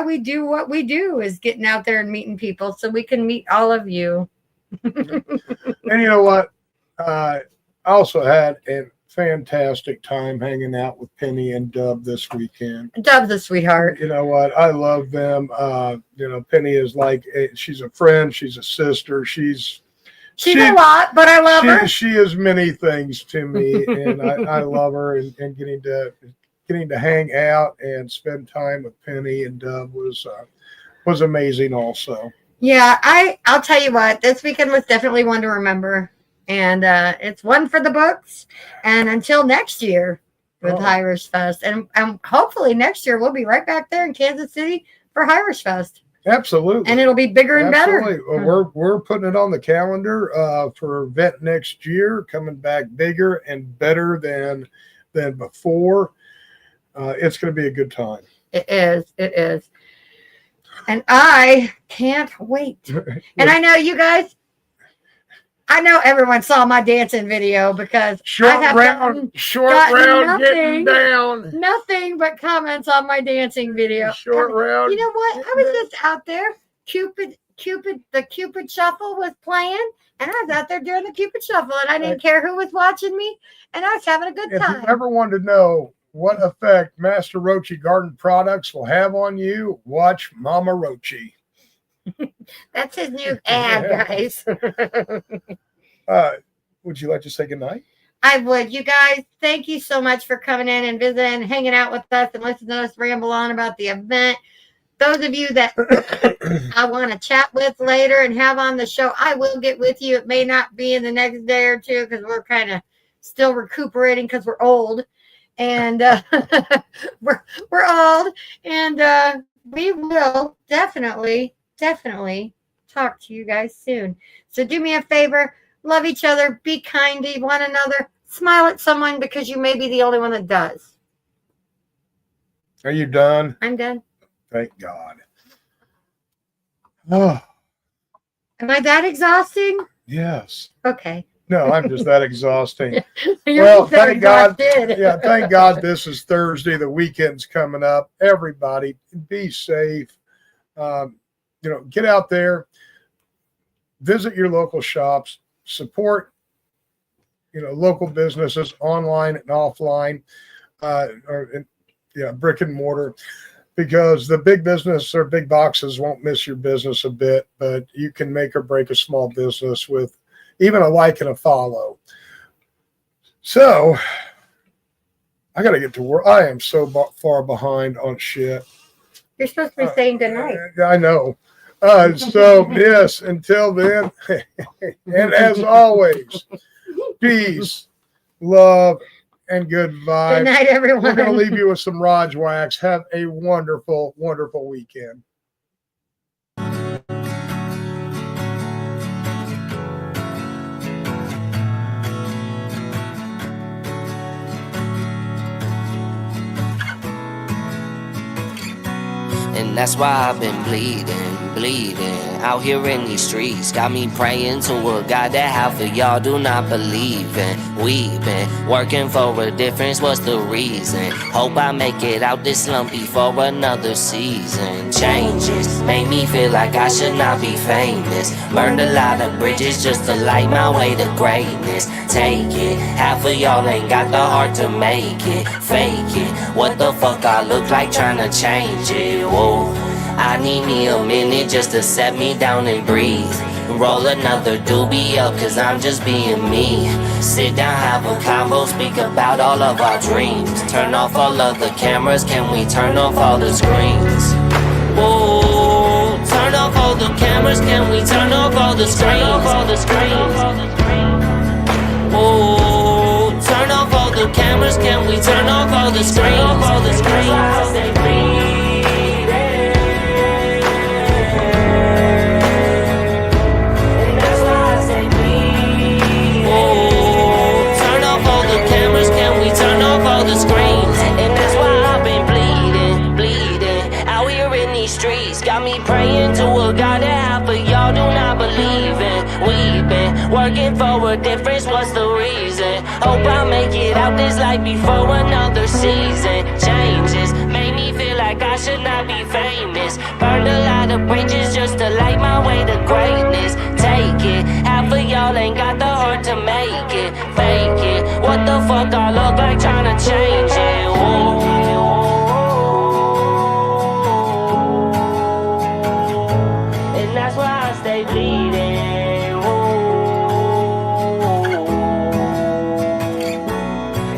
we do what we do is getting out there and meeting people so we can meet all of you. And you know what? I also had a fantastic time hanging out with Penny and Dub this weekend. Dub's a sweetheart. You know what? I love them. You know, Penny is like, she's a friend. She's a sister. She's a lot, but I love her. She is many things to me, and I love her. And getting to hang out and spend time with Penny and Dub was amazing. Also, yeah, I'll tell you what, this weekend was definitely one to remember, and it's one for the books. And until next year with Irish Fest, and hopefully next year we'll be right back there in Kansas City for Irish Fest. Absolutely. And it'll be bigger and better. We're putting it on the calendar for event next year, coming back bigger and better than before. It's going to be a good time. It is. And I can't wait. And I know you guys, I know everyone saw my dancing video because short round getting down. Nothing but comments on my dancing video. Short round. You know what? I was just out there. The Cupid Shuffle was playing, and I was out there doing the Cupid Shuffle, and I didn't care who was watching me, and I was having a good time. If you ever wanted to know what effect Master Roachee Garden products will have on you, watch Momma Roachee. That's his new ad, guys. Would you like to say goodnight? I would. You guys, thank you so much for coming in and visiting, hanging out with us, and listening to us ramble on about the event. Those of you that I want to chat with later and have on the show, I will get with you. It may not be in the next day or two because we're kind of still recuperating because we're old. And we're old. And we will definitely talk to you guys soon. So do me a favor. Love each other. Be kind to one another. Smile at someone because you may be the only one that does. Are you done? I'm done. Thank God. Oh. Am I that exhausting? Yes. Okay. No, I'm just that exhausting. Well, thank God. Yeah, thank God this is Thursday. The weekend's coming up. Everybody, be safe. Get out there. Visit your local shops. Support, local businesses online and offline, brick and mortar, because the big business or big boxes won't miss your business a bit, but you can make or break a small business with even a like and a follow. So I got to get to work. I am so far behind on shit. You're supposed to be saying goodnight. I know. So yes, until then, and as always, peace, love, and good vibes. Good night, everyone. We're going to leave you with some Raj Wax. Have a wonderful, wonderful weekend. And that's why I've been bleeding out here in these streets. Got me praying to a God that half of y'all do not believe in. We've been working for a difference, what's the reason? Hope I make it out this slump before another season. Changes make me feel like I should not be famous. Burned a lot of bridges just to light my way to greatness. Take it, half of y'all ain't got the heart to make it. Fake it, what the fuck I look like trying to change it? Whoa, I need me a minute just to set me down and breathe. Roll another doobie up cause I'm just being me. Sit down, have a convo, speak about all of our dreams. Turn off all of the cameras, can we turn off all the screens? Whoa, turn off all the cameras, can we turn off all the screens? Whoa, turn off all the cameras, can we turn off all the screens? Got me praying to a God that half of y'all do not believe in. We've been working for a difference, what's the reason? Hope I make it out this life before another season. Changes made me feel like I should not be famous. Burned a lot of bridges just to light my way to greatness. Take it, half of y'all ain't got the heart to make it. Fake it, what the fuck I look like trying to change it? Whoa. Stay bleeding,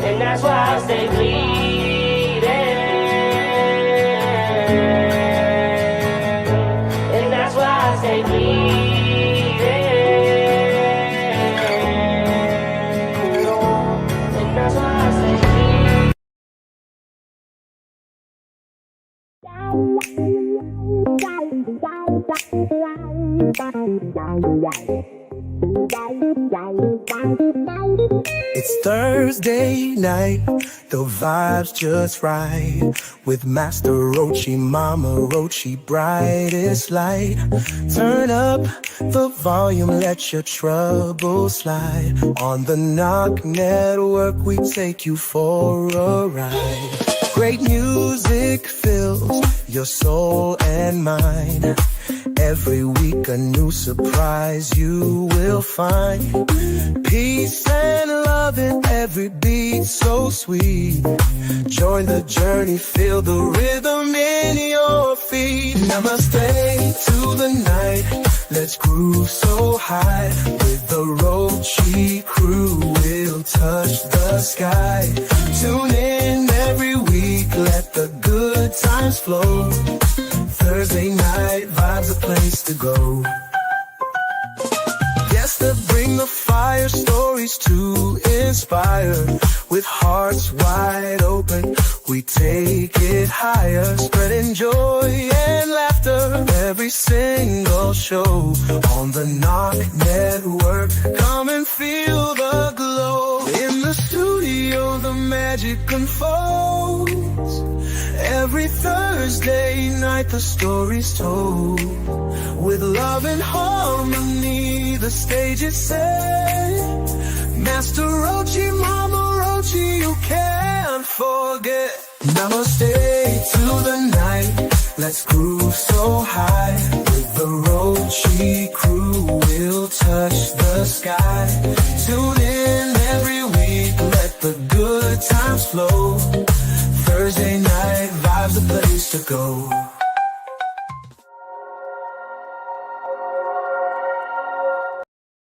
and that's why I stay bleeding, and that's why I stay bleeding, and that's why I stay bleeding. It's Thursday night, the vibe's just right. With Master Roachee Momma Roachee, brightest light. Turn up the volume, let your troubles slide. On the NOK Network, we take you for a ride. Great music fills your soul and mind. Every week a new surprise you will find. Peace and love in every beat so sweet. Join the journey, feel the rhythm in your feet. Namaste to the night, let's groove so high. With the Roachee crew we'll touch the sky. Tune in every week, let the good times flow. Thursday night vibes, a place to go. Guests that bring the fire, stories to inspire. With hearts wide open, we take it higher. Spreading joy and laughter every single show. On the NOK Network, come and feel the glow. In the studio, the magic unfolds. Every Thursday night the story's told. With love and harmony the stage is set. Master Roachee Momma Roachee, you can't forget. Namaste to the night, let's groove so high. With the Roachee crew we'll touch the sky. Tune in every week, let the good times flow. Thursday night vibes, a place to go.